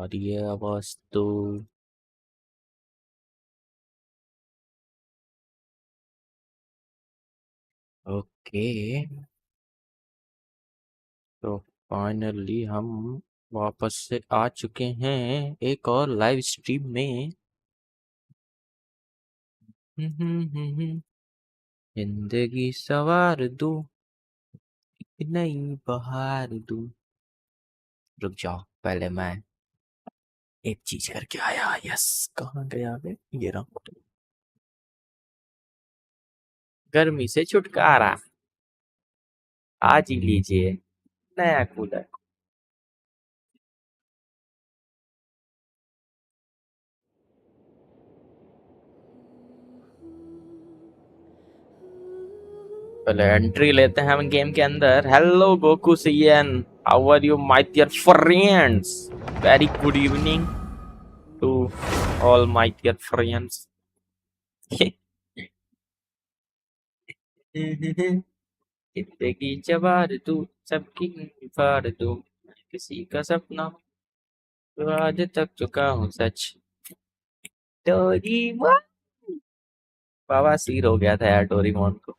और ये वस्तु ओके। तो फाइनली हम वापस से आ चुके हैं एक और लाइव स्ट्रीम में। जिंदगी सवार दूं, नई बहार दूं। रुक जाओ, पहले मैं एक चीज करके आया। यस, कहाँ गया बे? ये रहा। गर्मी से छुटकारा आज ही लीजिए नया कूलर। पहले एंट्री लेते हैं हम गेम के अंदर। Hello Goku CN, how are you my dear friends? Very good evening to all my dear friends. जिंदगी जवार तू, सबकी फाड़ दूं, किसी का सपना तो आज तक चुका हूँ सच। डोरीमोन, बाबा सिर हो गया था यार डोरीमोन को।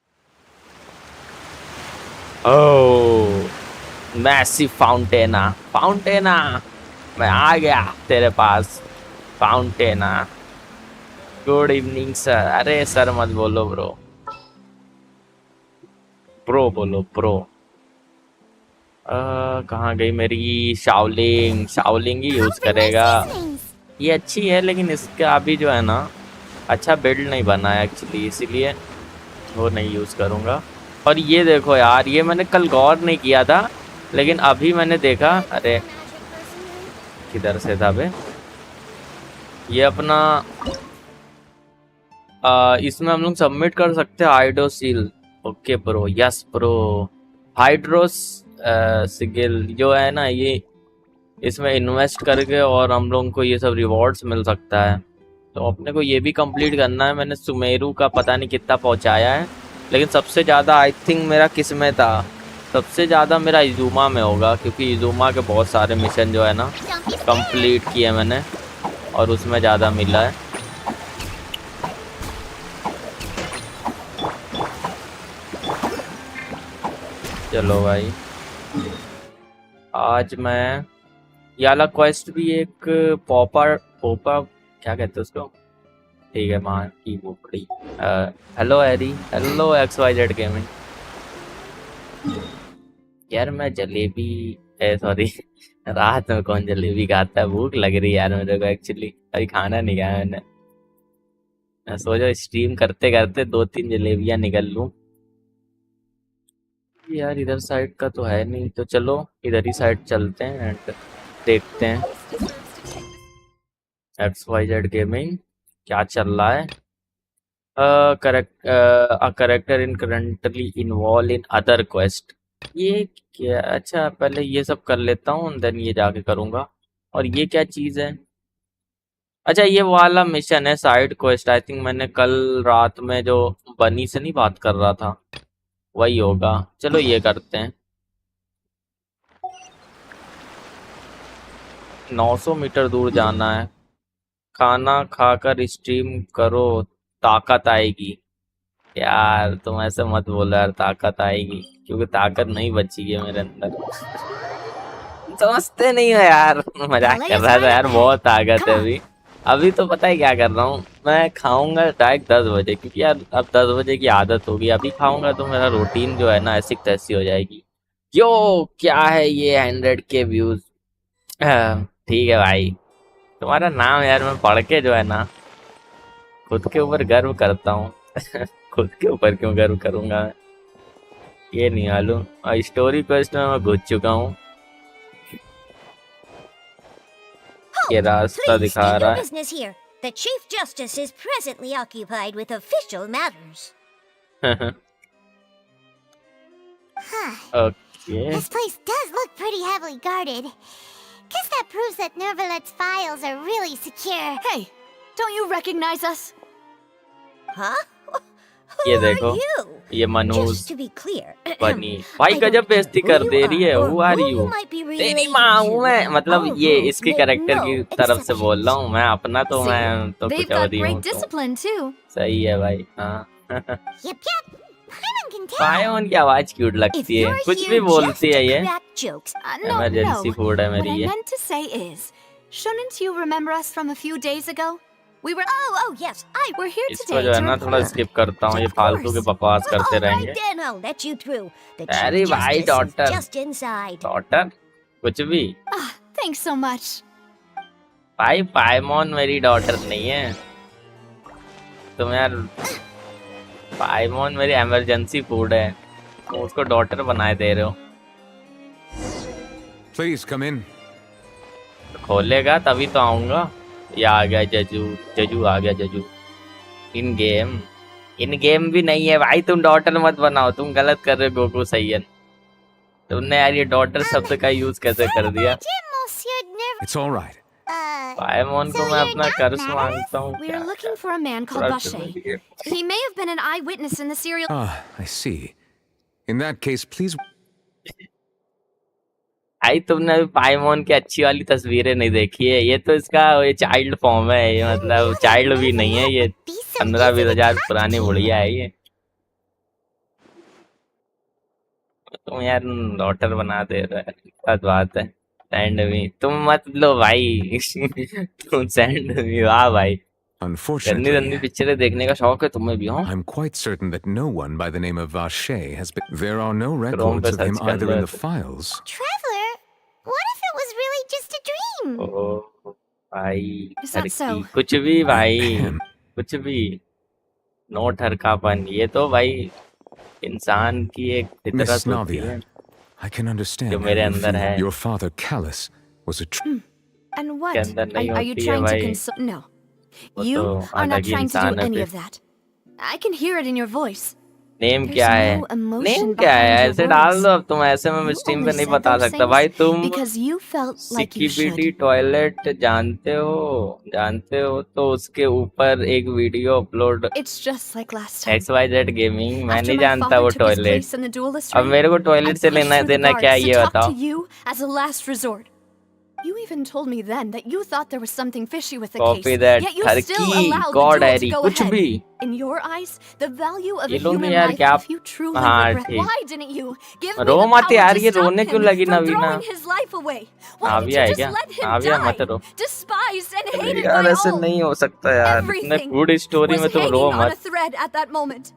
ओह मैसी फाउंटेना, फाउंटेना मैं आ गया तेरे पास। फाउंटेना, गुड इवनिंग सर। अरे सर मत बोलो ब्रो, ब्रो बोलो ब्रो। कहाँ गई मेरी शाओलिंग? शाओलिंग ही यूज करेगा। ये अच्छी है लेकिन इसका अभी जो है ना अच्छा बिल्ड नहीं बना है एक्चुअली, इसीलिए वो नहीं यूज करूँगा। और ये देखो यार, ये मैंने कल गौर नहीं किया था लेकिन अभी मैंने देखा। अरे किधर से था बे? ये अपना इसमें हम लोग सबमिट कर सकते हैं hydrocele. Okay bro, yes bro. हाइड्रोस सिगिल जो है ना, ये इसमें इन्वेस्ट करके और हम लोग को ये सब रिवॉर्ड्स मिल सकता है। तो अपने को ये भी कंप्लीट करना है। मैंने सुमेरु का पता नहीं कितना पहुंचाया है, लेकिन सबसे ज़्यादा आई थिंक मेरा किस में था, सबसे ज़्यादा मेरा इजुमा में होगा, क्योंकि इजुमा के बहुत सारे मिशन जो है ना कंप्लीट किए मैंने और उसमें ज़्यादा मिला है। चलो भाई, आज मैं ये वाला क्वेस्ट भी एक पॉपर पोपा क्या कहते हैं उसको, ठीक है माँ की बोकड़ी। Hello Harry, hello XYZ gaming. यार मैं जलेबी, सॉरी रात में कौन जलेबी खाता है? भूख लग रही है यार मेरे को एक्चुअली, अभी खाना नहीं खाया मैंने। मैं सोचा स्ट्रीम करते करते 2-3 जलेबियां निकल लूं। यार इधर साइड का तो है नहीं, तो चलो इधर ही साइड चलते हैं एंड देखते हैं XYZ गेमिंग क्या चल रहा है। Character in currently involve in other quest. ये क्या? अच्छा पहले ये सब कर लेता हूँ देन ये जाके करूँगा। और ये क्या चीज़ है? अच्छा ये वाला मिशन है साइड क्वेस्ट। आई थिंक मैंने कल रात में जो बनी से नहीं बात कर रहा था वही होगा। चलो ये करते हैं। 900 मीटर दूर जाना है। खाना खाकर स्ट्रीम करो, ताकत आएगी। यार तुम ऐसे मत बोलो यार, ताकत आएगी क्योंकि ताकत नहीं बची है मेरे अंदर। समझते नहीं हो यार, मजाक कर रहा था यार, बहुत ताकत है अभी। अभी तो पता है क्या कर रहा हूँ, मैं खाऊंगा डायरेक्ट 10 बजे, क्योंकि यार अब 10 बजे की आदत होगी। अभी खाऊंगा तो मेरा रूटीन जो है ना ऐसी तैसी हो जाएगी। यो क्या है ये 100K व्यूज? ठीक है भाई, तुम्हारा नाम यार मैं पढ़ के जो है ना खुद के ऊपर गर्व करता हूँ। खुद के ऊपर क्यों गर्व करूंगा मैं, ये नहीं मालूम। और स्टोरी क्वेस्ट में मैं घुस चुका हूँ। ये रास्ता दिखा रहा है। The Chief Justice is presently occupied with official matters. Okay. This place does look pretty heavily guarded. Guess that proves that Nervalet's files are really secure. Hey, don't you recognize us? Huh? ये Who are देखो, you? ये Manoj Just to be clear, बनी भाई I गजब don't know बेइज्जती who कर you दे रही है। are or who are who you? you might be तेरी related माँ हूँ to. मैं, मतलब All ये rules इसके make कैरेक्टर no की तरफ से बोल रहा exceptions. हूँ मैं, अपना तो See, मैं तो they've कुछ और got ही हूँ great तो discipline too. सही है भाई। हाँ Yep, yep. Paimon can tell. पायोन की आवाज क्यूट If लगती है, you're कुछ भी here बोलती just है to ये। crack jokes, No, emergency no. Food है What मेरी I ये। meant to say is, shouldn't you remember us from a few days ago? We were. oh yes, We're here इसको today जो है to ना थोड़ा report. स्किप करता हूँ, ये Of फालतू के course. बकवास करते all रहेंगे। right then, I'll let you through. The अरे Chief भाई Justice is daughter, just inside. Daughter कुछ भी Ah, thanks so much. भाई, पाइमोन मेरी डॉटर नहीं है तुम यार। पाइमोन मेरी इमरजेंसी फूड है, तुम उसको डॉटर बनाए दे रहे हो। Please come in. खोलेगा तभी तो आऊंगा। ये आ गया जजू, जजू आ गया जजू। इन गेम भी नहीं है भाई, तुम डॉटर मत बनाओ, तुम गलत कर रहे हो गोकू सैयन। तुमने यार ये डॉटर शब्द का यूज कैसे कर दिया? Monsieur Nerv. It's all right. पाइमोन So को मैं you're अपना not कर्ज mad at मांगता हूँ। We are looking for a man called Vache. He may have been an eyewitness in the serial. Ah, I see. In that case, please. भाई तुमने अभी पाइमोन की अच्छी वाली तस्वीरें नहीं देखी है? ये तो इसका ये चाइल्ड फॉर्म है, ये मतलब चाइल्ड भी नहीं है, ये 15-20 हजार पुरानी बुढ़िया है ये। तुम यार डॉटर बना दे रहे हो, सच बात है। सेंड मी तुम मत लो भाई तुम सेंड मी, वाह भाई। गंदी Unfortunately, गंदी पिक्चरें देखने का शौक है तुम्हें भी? हो I'm quite certain that no one by the name of Vache has been. There are no Chrome records पे of him search कर either लो in the ऐसे। files. Traveler, what if it was really just a dream? ओ भाई, Is that so? ठरकी कुछ भी भाई, Ahem. कुछ भी। No ठरकापन, ये तो भाई इंसान की एक Miss फितरत होती Navia, है I can understand जो how मेरे you अंदर feel. है, Your father, Callus, was a And के what? अंदर नहीं Are you होती है trying to भाई। console? No. वो You तो are अलग not he trying to do इंसान है any फिर। of that. I can hear it in your voice. Name There's क्या है? no emotion नेम क्या है? behind your ऐसे डाल words. दो अब तुम, ऐसे में मैं You स्ट्रीम पे only नहीं said बता those सकता things भाई। तुम because you felt like you सिक्किबिडी should. Toilet जानते हो तो उसके ऊपर एक video upload It's just like last time. XYZ gaming, मैं After नहीं my जानता father वो took his toilet. place in the duelist अब ring, मेरे को I टॉयलेट से pushed लेना through the देना क्या guards है to ये talk बताओ। to you as a last resort. You even told me then that you thought there was something fishy with the copy case, that yet you still ठरकी allowed the god duel to एरी go कुछ ahead. भी। In your eyes, the value of ये a लोग human यार life, क्या, if you truly हाँ regret, ठीक। why didn't you give me रो the मत power यार, to ये stop रोने क्यों him लगी from Navina? throwing his life away? Why did नाविया you है just क्या? let him नाविया मत die? Row Despised and hated यार, by ऐसे all. नहीं हो सकता यार, इतने Everything गुड स्टोरी was में तुम रो hanging on a मत। thread at that moment.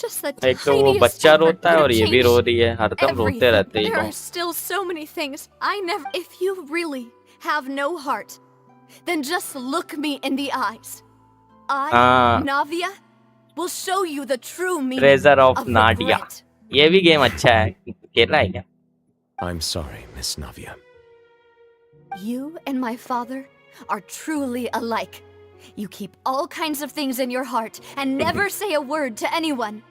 Just the एक तो वो tiniest बच्चा effort रोता है could और have ये भी रो changed रही है, हरदम रोते everything. रहते ही There तो। are still so many things I never. If you really have no heart, then just look me in the eyes. हाँ, Navia, will show you the true meaning treasure of of Nadia, regret. ये भी game अच्छा है, खेला है क्या? I'm sorry, Miss Navia. You and my father are truly alike. You keep all kinds of things in your heart and never say a word to anyone.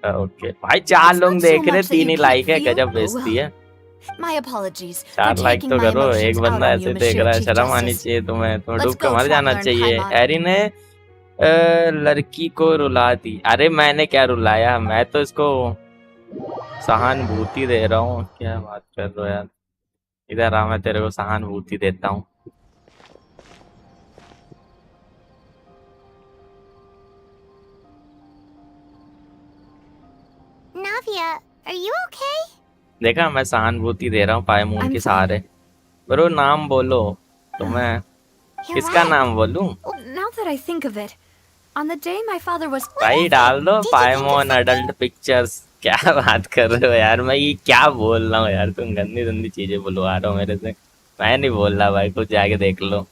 Okay भाई, 4 It's लोग not so देख रहे, much that 3 he you like है, can't feel. गजब Oh बेइज्जती है। well. My apologies for 4 like taking तो my करो, एक emotions out बंदा on ऐसे you, देख Monsieur रहा है, Chief शर्म आनी Justice. चाहिए तुम्हें, तुम्हें Let's डूब के go, मर जाना Traveler and चाहिए। Paimon. एरी ने लड़की को रुला दी। अरे मैंने क्या रुलाया, मैं तो इसको सहानुभूति दे रहा हूँ। क्या बात कर रहे हो यार, इधर आ, मैं तेरे को सहानुभूति देता हूँ। Navia, are you okay? देखा, मैं सहानुभूति दे रहा हूँ पायमून I'm के fine. सहारे। ब्रो नाम बोलो तुम्हें, You're किसका right. नाम बोलूं? Now that I think of it, on the day my father was. भाई डाल दो Did you think of पायमोन something? Adult pictures. क्या बात कर रहे हो यार, मैं ये क्या बोल रहा हूँ यार, तुम गंदी गंदी चीजें बुलवा रहे हो मेरे से। मैं नहीं बोल रहा भाई, कुछ जाके देख लो।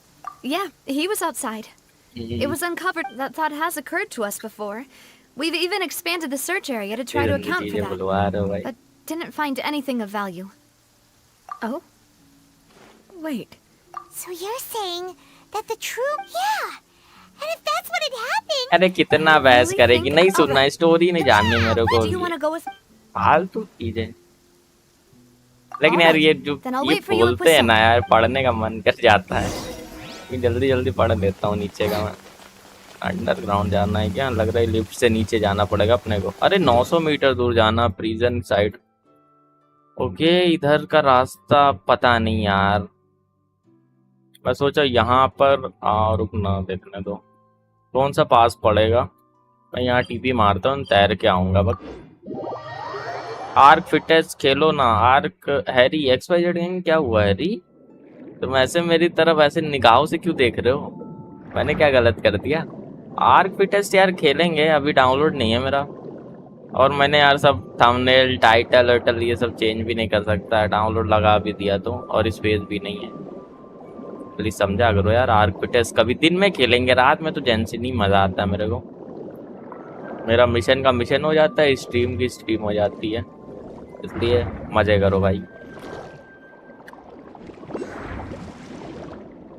Yeah, he was outside. It was uncovered that thought has occurred to us before. We've even expanded the search area to try to गंदी account for चीजें that, बुलवा रहे हो भाई। but didn't find anything of value. Oh? Wait. So you're saying that the true... Yeah! And if that's what had happened... अरे कितना बहस Really करेगी, think- नहीं All सुनना, right. स्टोरी नहीं जाननी मेरे को। Do you want to go with? फालतू चीजें। लेकिन All यार right, ये जो then I'll ये wait for you at बोलते हैं ना Poisson. यार, पढ़ने का मन कर जाता है। जल्दी जल्दी पढ़ लेता हूँ नीचे का मैं। अंडरग्राउंड जाना है क्या? लग रहा है लिफ्ट से नीचे जाना पड़ेगा अपने को। अरे 900 मीटर दूर जाना प्रिजन साइड। ओके, इधर का रास्ता पता नहीं यार। मैं सोचा यहाँ पर रुकना देखने दो कौन सा पास पड़ेगा। मैं यहाँ टीपी मारता हूँ, तैर के आऊंगा बस। आर्क फिटनेस खेलो ना। आर्क हैरी XYZ गेम क्या हुआ हैरी? तुम ऐसे मेरी तरफ ऐसे निगाहों से क्यों देख रहे हो? मैंने क्या गलत कर दिया? आर्क फिटनेस यार खेलेंगे, अभी डाउनलोड नहीं है मेरा। और मैंने यार सब थंबनेल टाइटल वाइटल ये सब चेंज भी नहीं कर सकता है। डाउनलोड लगा भी दिया तो, और स्पेस भी नहीं है। प्लीज समझा करो यार। आर्क फिटनेस कभी दिन में खेलेंगे, रात में तो जेंशिन ही मजा आता है मेरे को। मेरा मिशन का मिशन हो जाता है, स्ट्रीम की स्ट्रीम हो जाती है, इसलिए मजे करो भाई।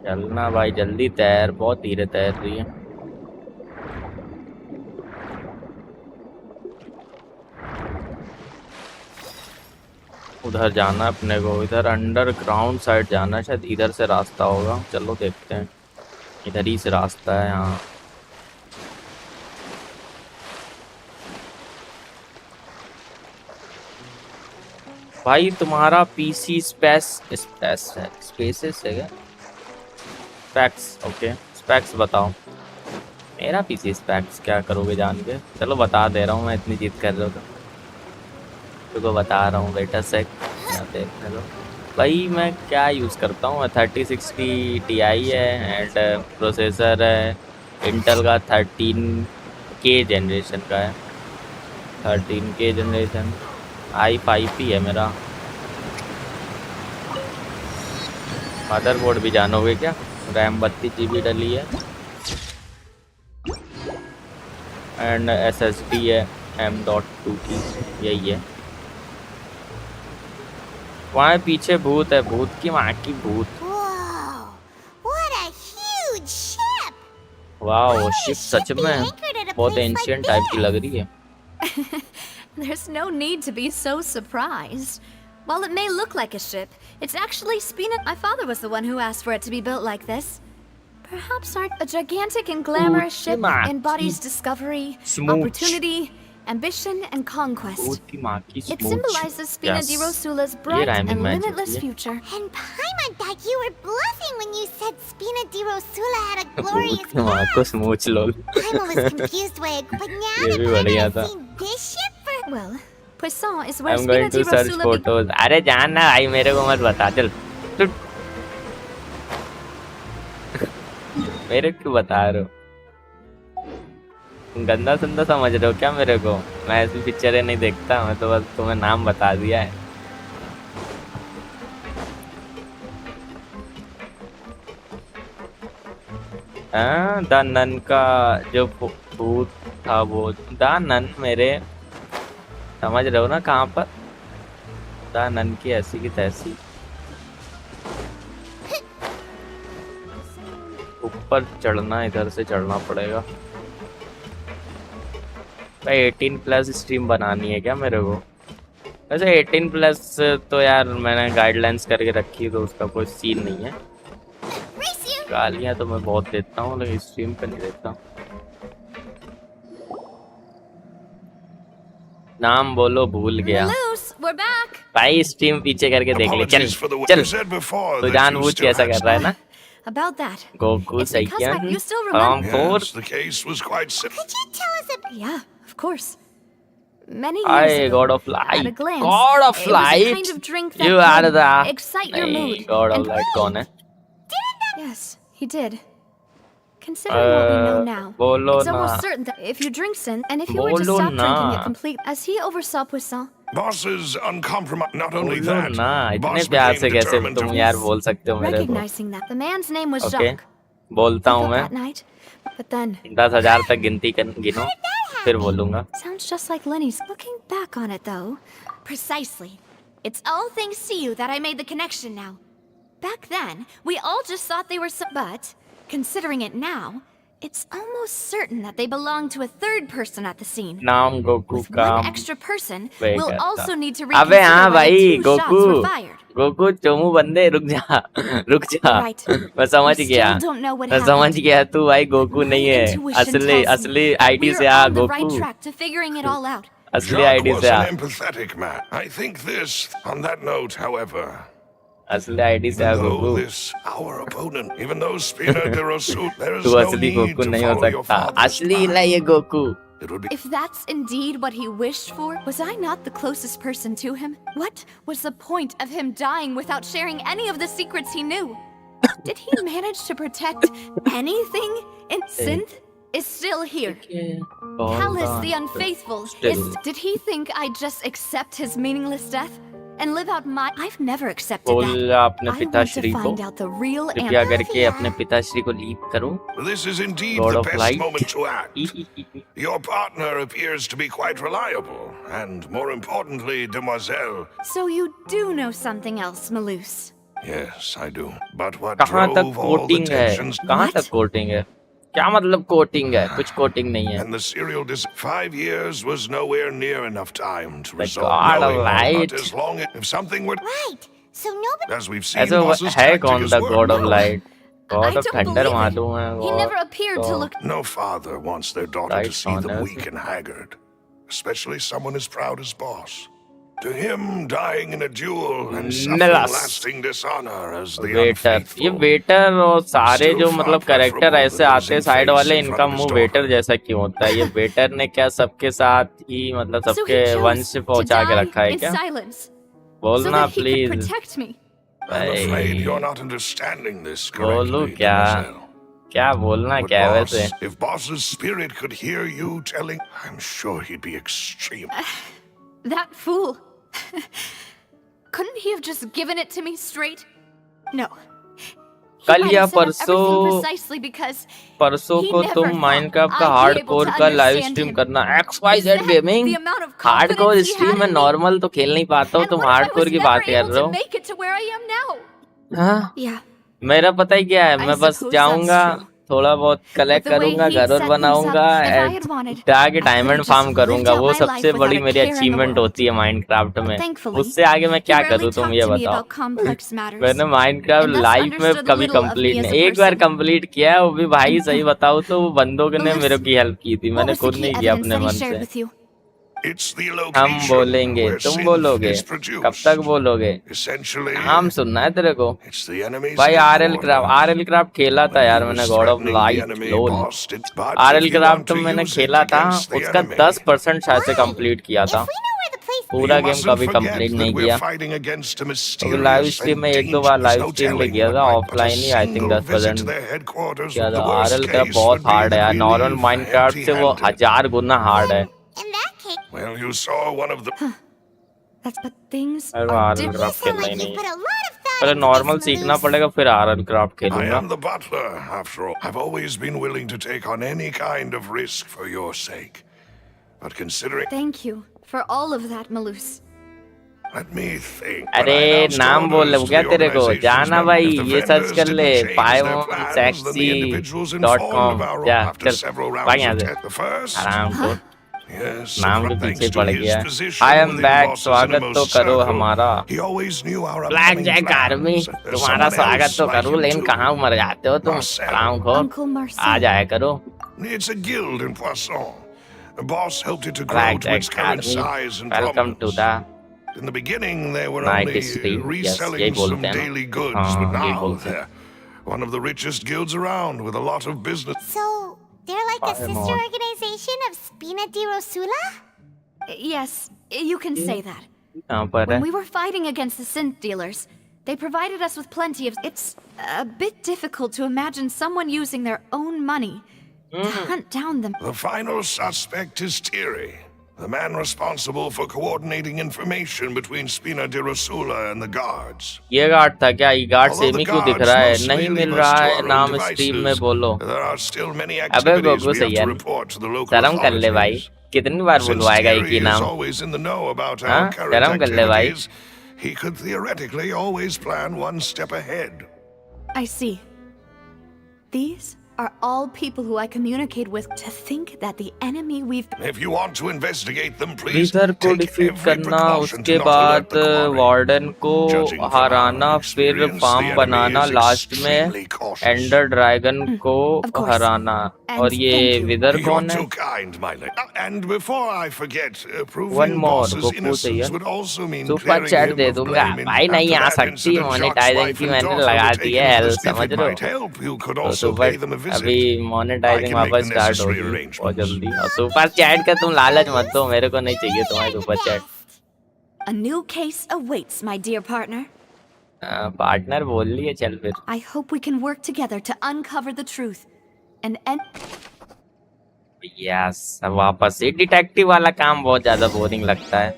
चलना भाई जल्दी तैर, बहुत धीरे तैर रही है। उधर जाना अपने को, इधर अंडरग्राउंड साइड जाना है शायद, इधर से रास्ता होगा। चलो देखते हैं, इधर ही से रास्ता है यहाँ। भाई तुम्हारा पीसी स्पेसेस है क्या? स्पेक्स, ओके स्पेक्स बताओ। मेरा पीसी स्पेक्स क्या करोगे जान के? चलो बता दे रहा हूँ, मैं इतनी जिद कर रहा हूँ तो बता रहा हूँ बेटा सेक। देखने दो भाई मैं क्या यूज़ करता हूँ। 3060 Ti है एंड प्रोसेसर है इंटेल का 13K जनरेशन का है। 13K जनरेशन i5 है मेरा। मदरबोर्ड भी जानोगे क्या? रैम 32 GB डली है एंड SSD है M.2 की, यही है। वहाँ पीछे भूत है, भूत की माँ की भूत। Whoa! What a huge ship! वाह शिप सच में बहुत एंशिएंट टाइप की लग रही है। There's no need to be so surprised. While it may look like a ship, it's actually Spina. My father was the one who asked for it to be built like this. Perhaps a gigantic and glamorous ship embodies discovery, opportunity, ambition, and conquest. It symbolizes Spina di Rosula's bright and limitless future. And Paimon thought you were bluffing when you said Spina di Rosula had a glorious past. Paimon was confused by it, but now that Paimon has seen this ship for... Well, Poisson is where I'm Spina going di to search Rosula photos. अरे जानना भाई, मेरे को मत बता चल। मेरे को बता रहे हो? गंदा संदा समझ रहे हो क्या मेरे को? मैं ऐसी पिक्चरें नहीं देखता, मैं तो बस तुम्हें नाम बता दिया है। द नन का जो भूत था वो द नन मेरे, समझ रहे हो ना कहाँ पर? द नन की ऐसी की तैसी। ऊपर चढ़ना, इधर से चढ़ना पड़ेगा। भाई 18+ स्ट्रीम बनानी है क्या मेरे को? वैसे 18+ तो यार मैंने गाइडलाइंस करके रखी, तो उसका कोई सीन नहीं है। गालियाँ तो मैं बहुत देता हूँ लेकिन स्ट्रीम पे नहीं देता। नाम बोलो, भूल गया भाई। स्ट्रीम पीछे करके देख ले। चल चल, तो जानबूझ के ऐसा कर रहा है ना? About that. Goku It's because Saiyan you still from remember. Force. The case was quite simple. Could you tell us a... Yeah, of course. Many years Aye, ago, God of at a Light. glance, God of it was a Light. kind of drink that You are could the excite your नहीं, mood. God of and Light कौन है? Yes, he did. Considering what we know now, बोलो it's ना। almost certain that if you drink sin, and if you were to बोलो stop drinking ना। it completely, as he oversaw Poisson, Boss is uncompromised. Not only बोलो that, ना, इतने Boss प्यार became से कैसे determined तुम to... यार बोल सकते हो मेरे को? recognizing that the man's name was Okay. Jacques. बोलता He हूँ thought मैं। that night, but then 10,000 तक गिनो, फिर बोलूँगा। sounds just like Lenny's. Looking back on it, though, precisely. It's all thanks to you that I made the connection now. Back then, we all just thought they were so. But considering it now, It's almost certain that they belong to a third person at the scene. नाम Goku With का one extra person, wait we'll करता। also need to अबे reconsider हाँ why भाई the 2 shots Goku were fired. Goku Chomu बंदे रुक जा रुक जा Right. मैं समझ We गया still don't know what मैं समझ happened. गया तू भाई गोकू My नहीं है intuition असली tells असली me that आईडी we're से आ on the right Goku track to figuring it all out. असली Jacques आईडी was से आ an empathetic man. I think this, on that note, however, असली ID से आ even though Goku this, our opponent, even though Spina de Rosul, there is तू no असली need Goku to नहीं हो follow your सकता father's असली path. नहीं ये Goku It would be If that's indeed what he wished for, was I not the closest person to him? What was the point of him dying without sharing any of the secrets he knew? Did he manage to protect anything? And Synth is still here. Callus the Unfaithful is... Did he think I'd just accept his meaningless death? And live out my... I've never accepted that. बोल अपने I want to पिताश्री को find out the real कृपया answer. करके अपने पिताश्री को leave करो This is indeed God the of best Light. moment to act. Your partner appears to be quite reliable, and more importantly, demoiselle. So you do know something else, Malus. Yes, I do. But what कहाँ तक drove all the coating है tensions कहाँ What? तक coating है क्या मतलब coating है कुछ कोटिंग नहीं है and the serial 5 years was nowhere near enough time to The resolve God of knowing, Light. but as long as if something would, Right. So nobody. as we've seen, ऐसे Boss's है tactic कौन has the worked. God of No. Light I God of don't thunder believe it. मालूम है He never appeared to look... No father wants their daughter Right, to see them honest. weak and haggard, especially someone as proud as Boss. To him, dying in a duel and suffering Nilas. lasting dishonor as the waiter ये unfaithful. Waiter और सारे Still जो far मतलब character preferable ऐसे than आते हैं losing side face वाले in इनका front of his मुंह वेटर daughter. जैसा क्यों होता है ये वेटर ने क्या सबके साथ ही मतलब So he सबके chose वंश से to पहुंचा के die रखा है in क्या silence, so बोलना that he could please protect me. I'm afraid भाई you're not understanding this बोलू correctly, क्या demoiselle. क्या बोलना But क्या है boss, वैसे if Boss's spirit could hear you telling, I'm sure he'd be extreme. That fool. Couldn't he have just given it to me straight? No. He कल might या have set up everything परसों precisely because परसों he को never तुम thought Minecraft का I'd be hardcore able to का live understand stream him. करना Is XYZ that gaming the amount of hardcore confidence he stream had में in me? Normal तो खेल नहीं पाता हूँ And तुम what if I hardcore was की never बात कर able रहे to हो make it to where I am now? हाँ Yeah. मेरा पता ही क्या है I मैं बस suppose जाऊंगा that's true. थोड़ा बहुत कलेक्ट With the way करूंगा he'd घर और set things बनाऊंगा up, if I end had wanted, जाके I could diamond have farm just करूंगा lived out वो my सबसे life बड़ी without a मेरी care in the achievement world. होती है माइनक्राफ्ट But में thankfully, उससे आगे मैं he क्या rarely करूँ तुम talked ये to me बताओ about complex matters. मैंने माइनक्राफ्ट and thus लाइफ में understood कभी little of me complete as a नहीं एक बार person. कंप्लीट किया है वो भी भाई सही बताऊँ तो वो बंदों ने Melissa, मेरे की हेल्प की थी What मैंने was the खुद key नहीं किया evidence अपने that he मन shared से with you? It's the हम location बोलेंगे where तुम synth बोलोगे is कब produced. तक बोलोगे Essentially, नाम सुनना है तेरे को it's the enemy's भाई headquarters. आरएल क्राफ्ट खेला था When यार he मैंने was God of threatening the light enemy, lol Boss did, but RL if you craft want तो to मैंने use it खेला था against the उसका enemy, 10% शायद से कंप्लीट किया था If we know where the place पूरा you गेम mustn't कभी forget कंप्लीट that नहीं we're किया fighting against a तो mysterious लाइव स्ट्रीम and में एक दो बार dangerous, लाइव no स्ट्रीम में telling किया what था might, but a offline he I think single visit 10% to their headquarters किया would था the worst RL craft case बहुत would be हार्ड है that यार we नॉर्मल leave माइनक्राफ्ट से वो empty-handed. 1000 गुना हार्ड है in that case. Well, you saw one of the. That's but things अरे are RL different. Craft Sound खेलना ही like you नहीं put है a lot of thought पहले into normal this, सीखना Malus. पड़ेगा फिर आरएल क्राफ्ट I खेलूंगा am the butler, after all. I've always been willing to take on any kind of risk for your sake. But considering. Thank you for all of that, Malus. Let me think. When अरे I announced नाम बोल orders to क्या the तेरे को organization's जाना members, भाई if the ये search vendors कर ले didn't change their पाइमोन plans, then the sexy individuals dot informed com of our जा after चल several भाग rounds यहाँ of से test. The first. आराम को Yes, नाम के thanks पीछे to पड़ his गया position I am within back Boss's स्वागत तो innermost करो circle, हमारा he always knew our black upcoming jack army plans. There's तुम्हारा someone स्वागत else तो like करूँ him लेकिन too. कहाँ मर जाते हो तुम Marcel. आराम को Uncle Marcel. आ जाया करो It's a guild in Poisson. The boss helped it to grow black to its jack current army size and welcome to prominence. The In the beginning, they were night only stream yes यही reselling बोलते some हैं daily ना goods, हाँ but यही now बोलते हैं they're one of the richest guilds around with a lot of business. So they're like a Paimon. sister organization of Spina di Rosula? Yes, you can say that. यहाँ पर है When we were fighting against the synth dealers, they provided us with plenty of... It's a bit difficult to imagine someone using their own money to hunt down them. The final suspect is Thierry, the man responsible for coordinating information between Spina di Rosula and the guards. ये guard था क्या ये guard Although same he the क्यों दिख guards रहा है mostly नहीं leave मिल us रहा to है our own नाम स्ट्रीम में devices, बोलो there are still many अबे activities गोगू we have सही है to report to the local शर्म कर ले भाई authorities. कितनी बार Since बुलवाएगा एक Thierry ही is नाम always in the know about हाँ our current शर्म कर ले भाई activities, he could theoretically always plan one step ahead. I see. These are all people who I communicate with. To think that the enemy we've... If you want to investigate them, please विदर को take defeat every करना, precaution उसके to not alert बाद the quarry. Warden को Judging from हराना, our फिर experience, farm the enemy बनाना, is last में extremely cautious. Ender dragon को of course. हराना. And और ये thank you. विदर You're कौन है? too kind, my lady. And before I forget, One proving more, boss's Goku innocence चाहिए. would also mean super clearing chat him they of दूंगा blame in भाई. नहीं after uh that सकती incident Jock's monetising wife की and मैंने daughter लगा were the taken है. as health if समझ it रहे might हो? help. You could तो also super pay them a visit. अभी I मोनेटाइजिंग can make वापस the स्टार्ट necessary होगी बहुत arrangements. जल्दी. और सुपर चैट का तुम लालच मत दो, मेरे को नहीं चाहिए तुम्हारी You're the super chat. best. A new case awaits, my dear partner. Partner बोल लिए, चल फिर. I hope we can work together to uncover the truth and end... yes, वापस से डिटेक्टिव वाला काम बहुत ज्यादा बोरिंग लगता है.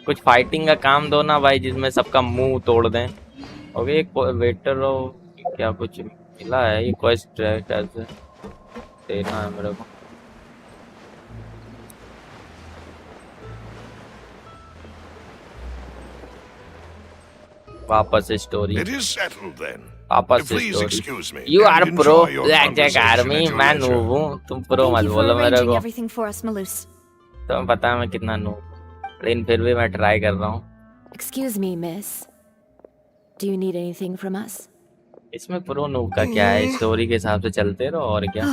कुछ फाइटिंग का काम दो ना भाई, जिसमें सबका मुंह तोड़ दें. ओके, एक वेटर हो क्या, कुछ मिला है? ये क्वेस्ट है, कैसे देना है मेरे को? वापस story. It is settled then. वापस से Please story. excuse me. You and are enjoy pro your black jack conversation army. at your मैं leisure. नूब हूँ, तुम प्रो Thank मत you for बोलो मेरे arranging को. everything for us, Malus. तुम्हें पता है मैं कितना नूब, लेकिन फिर भी मैं ट्राई कर रहा हूँ. Excuse me, miss. Do you need anything from us? इसमें प्रो नूब का क्या है? स्टोरी के हिसाब से चलते रहो और क्या.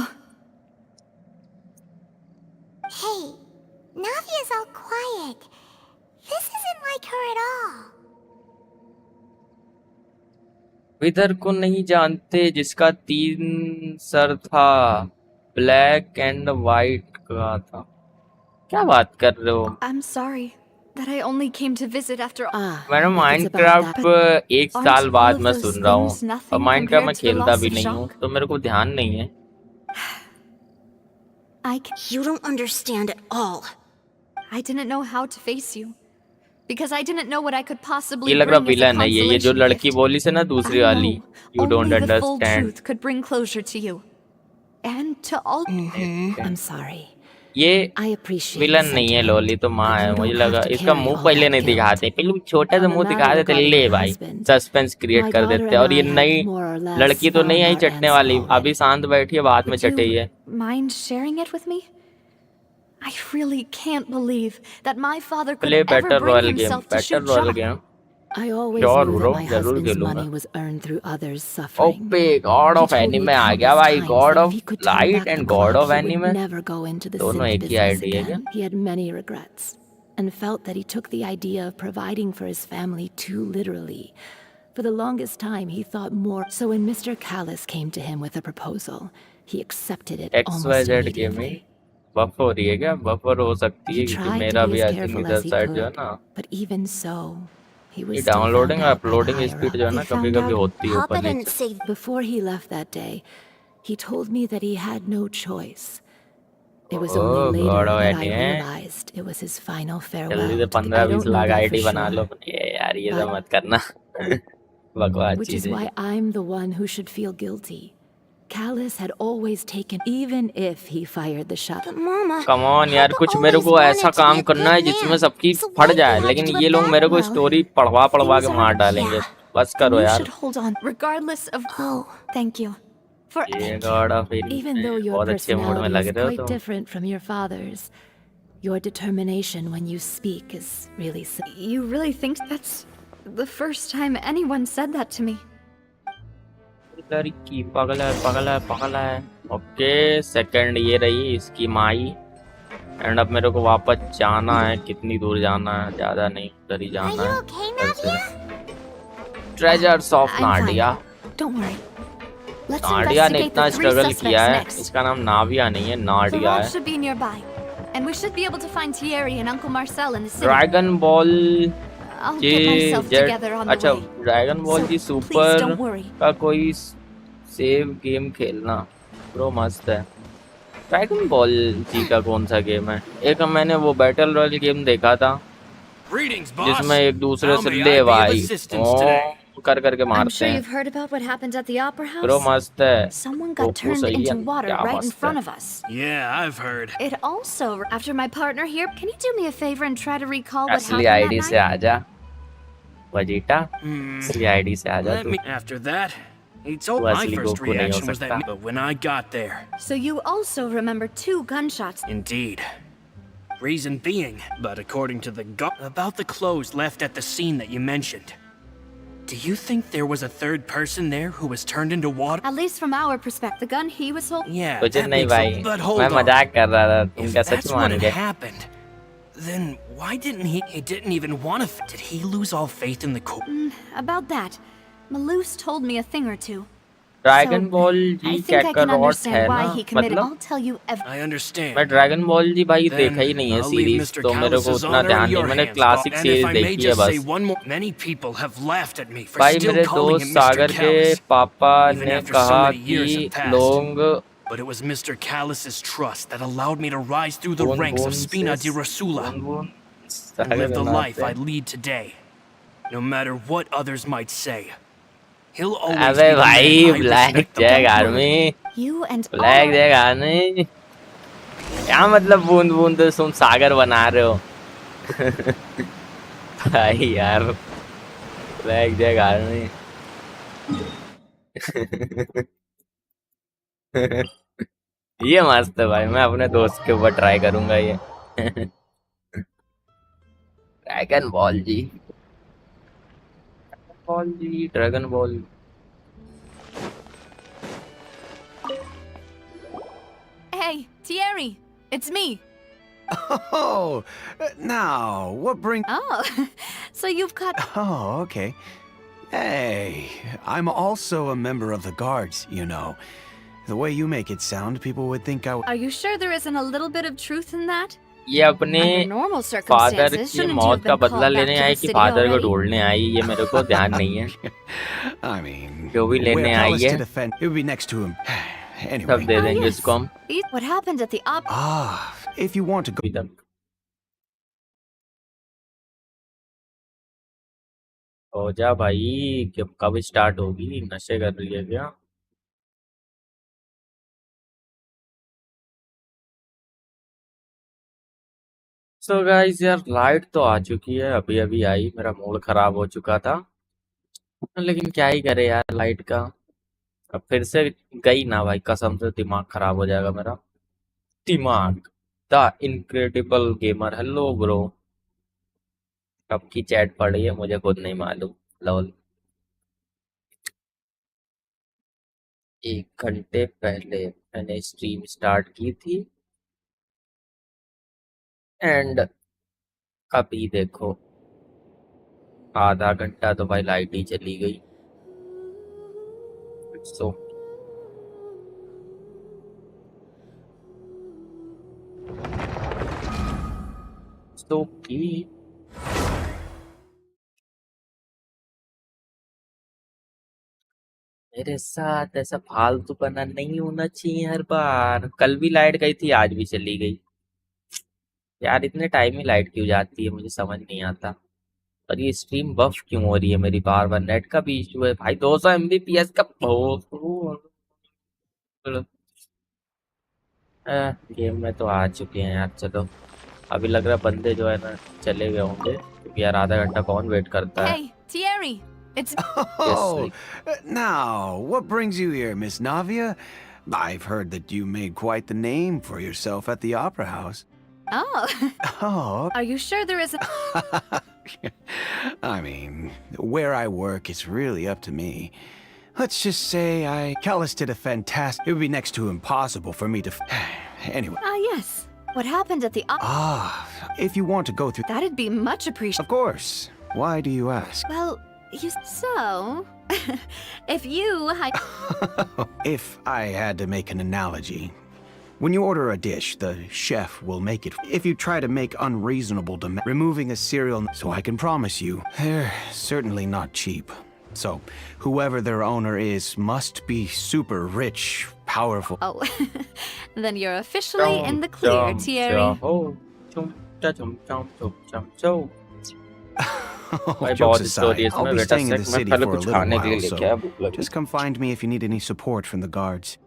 Hey, Navia's all quiet. This isn't like her at all. विदर को नहीं जानते, जिसका 3 सर था, ब्लैक एंड वाइट का था. क्या बात कर रहे हो? I'm sorry that I only came to visit after all. मैंने if it's about Minecraft that- 1 Aren't साल बाद all of मैं those सुन रहा हूँ, things nothing और माइनक्राफ्ट मैं compared to the खेलता loss भी of नहीं हूँ, Jacques? तो मेरे को ध्यान नहीं है. You don't understand at all. I didn't know how to face you. Because I didn't know what I could possibly ये लग रहा bring as a विलन है ये जो consolation लड़की gift. बोली से ना, दूसरी I वाली. know you don't only the full understand. truth could bring closure to you. And to all... I'm sorry. ये I appreciate विलन the नहीं है, sentiment, लोली तो माँ but है. you मुझे don't लगा have to इसका carry मुंह all पहले that नहीं guilt. दिखाते, पहले छोटा सा On the मुंह दिखा matter देते. regarding ले my भाई, husband, सस्पेंस क्रिएट my कर daughter देते. and और ये I have नई more or less लड़की तो नहीं आई found our चटने वाली, answer अभी शांत बैठी है, बाद में Would चटे है. you mind sharing it with me? I really can't believe that my father could play ever battle bring royal game, himself to battle shoot royal Jacques. Game. I always Sure, knew bro, that my जरूर husband's खेलूंगा. money was earned through others' suffering. ओपे God He of told me anime आ गया countless भाई. times God that of if he could turn light back and the God clock, of he would anime. never go into the दोनों synth एक ही business ID है क्या? again. He had many regrets and felt that he took the idea of providing for his family too literally. For the longest time, he thought more. So when Mr. Callis came to him with a proposal, he accepted it almost XYZ gaming immediately. बफ हो रही है क्या? Buffer हो सकती है He क्योंकि tried to मेरा be भी as आई थिंक careful इधर as he साइड जो है could, ना, but even so, he ये was still डाउनलोडिंग found और out by the uploading higher speed जो है up. ना They कभी found कभी out होती है Papa ऊपर didn't नीचे. say Before he left that day, he told me that he had no choice. It was Oh, only later God, that I yeah. realized it was his final farewell. जल्दी से to the- 15-20 I don't know lakh that ID for बना लो. sure, ये यार ये सब But- मत करना. बकवास which is चीजें. why I'm the one who should feel guilty. Callis had always taken, even if he fired the shot. But Mama, come on यार, Papa कुछ मेरे always को ऐसा wanted to काम be a करना है good जिसमें man. सबकी So फट why जाए, do you लेकिन have to ये लोग rebel? मेरे को Well, स्टोरी पढ़वा के things मार are- डालेंगे. yeah. बस Then करो you यार. should hold on, regardless of... Oh, Thank you. For... ये God of Even though your बहुत अच्छे मूड में personality लग is रहे हो quite तुम. different from your father's, your determination when you speak is really You really think that's the first time anyone said that to me? लड़की पागल है, पागल है, पागल है. ओके, सेकंड ये रही इसकी माई. एंड अब मेरे को वापस जाना है. कितनी दूर जाना है? ज्यादा नहीं, उधर ही are जाना you है. okay, उधर से Navia? Treasures of I'm fine. Nadia. Don't worry. Let's Nadia ने investigate इतना the three स्ट्रगल suspects किया है. next. इसका नाम नाविया नहीं है, The नाडिया lab है. should be nearby, and we should be able to find Thierry and Uncle Marcel in the city. Dragon Ball I'll जी get myself jet. together on the अच्छा, way. Dragon Ball So, ji please super don't worry. का कोई save game खेलना bro मस्त है. Dragon Ball जी का कौन सा गेम है? एक मैंने वो बैटल रॉयल गेम देखा था Greetings, boss. जिसमें एक दूसरे How से may I ले be of भाई assistance today? कर करके I'm मारते sure हैं. you've heard about what happened at the Opera House. Bro मस्त है. Someone वो got turned सही है. into water क्या right in मस्त front है. of us. Yeah, I've heard. It also, after my partner here, can you do me a favor and try to recall what असली happened ID that से night? आजा Vegeta. असली ID से आजा Let तू. me. After that, He told तू my असली first Goku नहीं हो reaction was सकता। that, but when I got there, So you also remember 2 gunshots. indeed. Reason being, but according to the about the clothes left at the scene that you mentioned. Do you think there was a third person there who was turned into water? At least from our perspective, the gun he was holding. Yeah, कुछ that नहीं makes भाई, but मैं hold on. मजाक कर रहा था, तुम If क्या सच that's what मान had गए? happened, then why didn't he didn't even want to did he lose all faith in the About that, Malus told me a thing or two. Dragon Ball I ji think I can Kakarot है understand why ना, he committed. मतलब I'll tell you I मैं understand. Dragon Ball जी भाई Then देखा ही नहीं है I'll leave series, Mr. तो मेरे को Callus's उतना honor ध्यान in नहीं, your मैंने hands, classic and if series I may देखी है just say बस। one more, many people have laughed at me for भाई still मेरे calling दोस्त him Mr. सागर के Callus, पापा even ने after so कहा many years have कि passed. लोग But it was Mr. Callus's trust that allowed me to rise through the बूंद ranks of बूंद Spina से di Rosula बूंद बूंद and live Sagar the life बनाते I हैं। lead today. No matter what others might say, he'll always अबे be the man भाई I black respect the jack most. Army, You and black all. Jack army, क्या मतलब बूंद बूंद से तुम सागर बना रहे हो? भाई यार, ब्लैक जैक आर्मी। ये मस्त है भाई, मैं अपने दोस्त के ऊपर ट्राई करूंगा ये। Dragon Ball ji, Ball ji, Dragon Ball. Hey, Thierry, it's me. Oh, now, what brings... Oh, so you've got. Oh, okay. Hey, I'm also a member of the guards, you know. The way you make it sound, people would think I... Are you sure there isn't a little bit of truth in that? ये अपने Under normal father circumstances, की shouldn't you मौत have का been बदला called back लेने to I the कि city father को already? ढूंढने आई, ये मेरे को ध्यान नहीं है। I mean, जो भी लेने where आई Callus है to defend, it would be next to him. सब Anyway. दे Ah, देंगे yes. इसको हम। What happened at the op? Ah, if you want to go... अभी तक हो जा भाई, कब स्टार्ट होगी? नशे कर रही है क्या? सो गाइस यार, लाइट तो आ चुकी है, अभी अभी आई, मेरा मूड खराब हो चुका था, लेकिन क्या ही करे यार लाइट का। अब फिर से गई ना भाई, कसम से दिमाग खराब हो जाएगा मेरा। दिमाग। The incredible gamer, hello bro. कब की चैट पड़ी है मुझे खुद नहीं मालूम। लॉल। 1 घंटे पहले मैंने स्ट्रीम स्टार्ट की थी, एंड अभी देखो आधा घंटा तो भाई लाइट ही चली गई। सो की मेरे साथ ऐसा फालतूपना नहीं होना चाहिए हर बार। कल भी लाइट गई थी, आज भी चली गई। यार इतने टाइम ही लाइट क्यों जाती है, मुझे समझ नहीं आता। और ये स्ट्रीम बफ क्यों हो रही है मेरी बार बार? नेट का भी इशू है भाई, 200 MBPS का। गेम में तो आ चुके हैं यार, चलो। अभी लग रहा है बंदे जो है ना चले गए होंगे, क्योंकि यार आधा घंटा कौन वेट करता है। Hey, Thierry, it's. Oh, now, what brings you here, Miss Navia? I've heard that you made quite the name for yourself at the Opera House. Oh, Oh, are you sure there isn't? I mean, where I work is really up to me. Let's just say Callus did a fantastic... It would be next to impossible for me to... Anyway. Ah, yes. What happened at the op? Ah, if you want to go through... That'd be much appreciated. Of course. Why do you ask? Well, you. So, if you. If I had to make an analogy, when you order a dish, the chef will make it. If you try to make unreasonable demands, removing a cereal, so I can promise you, they're certainly not cheap. So, whoever their owner is must be super rich, powerful. Oh, then you're officially in the clear, Thierry. भाई Jokes बहुत aside, story है I'll इसमें। be बेटा staying in the मैं city पहले for a कुछ little खाने के लिए while, लेके आया, so भूख लगी। just come find me if you need any support from the guards.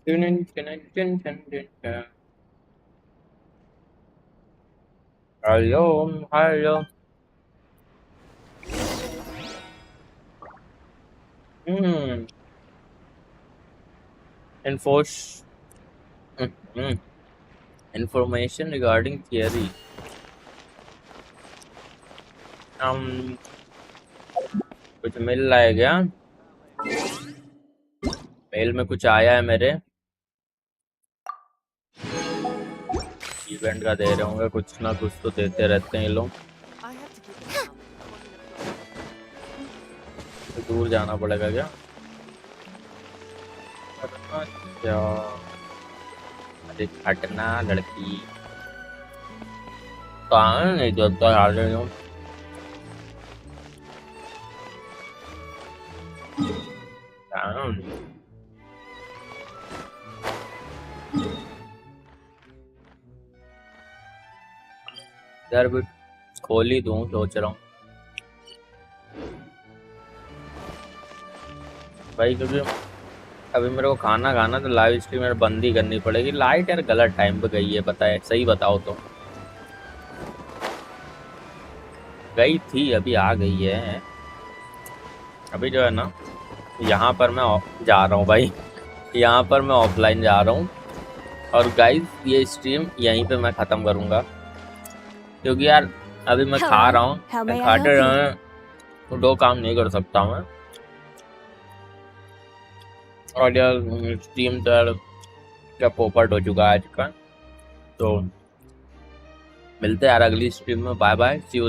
Hello hello. Hmm enforce information regarding theory. हम कुछ मिल रहा है क्या? मेल में कुछ आया है मेरे? इवेंट का दे रहे होंगे, कुछ ना कुछ तो देते रहते हैं ये लोग। तो दूर जाना पड़ेगा क्या? अच्छा, अरे हटना लड़की, कहाँ नहीं चलता यार ये लोग। कहाँ? यार भी खोल ही दूँ सोच रहा हूँ भाई, क्योंकि अभी मेरे को खाना तो लाइव स्ट्रीम यार बंद ही करनी पड़ेगी। लाइट यार गलत टाइम पे गई है, पता है, सही बताओ तो गई थी, अभी आ गई है। अभी जो है ना, यहाँ पर मैं जा रहा हूँ भाई, यहाँ पर मैं ऑफलाइन जा रहा हूँ। और गाइस ये स्ट्रीम यहीं पे मैं ख़त्म करूँगा, क्योंकि यार अभी मैं खा रहा हूँ, खाते रहे तो दो काम नहीं कर सकता मैं। और यार स्ट्रीम तो यार क्या पोपट हो चुका है आज का। तो मिलते हैं यार अगली स्ट्रीम में। Bye bye, see you.